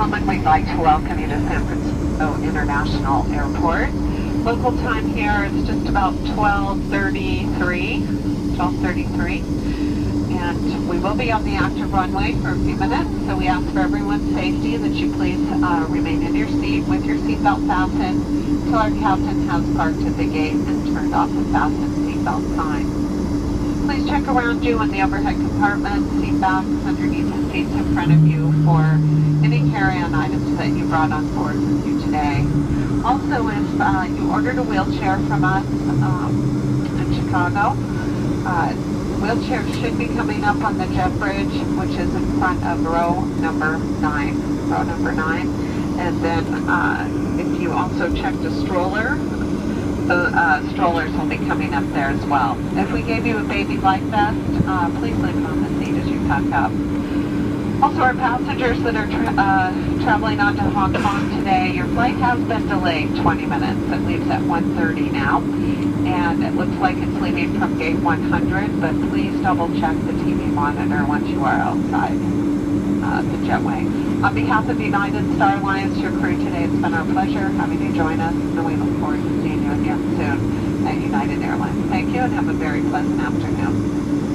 gentlemen, we'd like to welcome you to San Francisco International Airport. Local time here is just about 12:33, and we will be on the active runway for a few minutes, so we ask for everyone's safety that you please remain in your seat with your seatbelt fastened until our captain has parked at the gate and turned off the fasten seatbelt sign. Please check around you in the overhead compartment, seat backs underneath the seats in front of you for any carry-on items that you brought on board with you today. Also, if you ordered a wheelchair from us in Chicago, wheelchair should be coming up on the jet bridge, which is in front of row number 9. And then if you also checked a stroller, the strollers will be coming up there as well. If we gave you a baby life vest, please leave it on the seat as you pack up. Also, our passengers that are traveling on to Hong Kong today, your flight has been delayed 20 minutes. It leaves at 1:30 now, and it looks like it's leaving from gate 100, but please double check the TV monitor once you are outside the jetway. On behalf of United Star Alliance, your crew today, it's been our pleasure having you join us, and we look forward to seeing you again soon at United Airlines. Thank you, and have a very pleasant afternoon.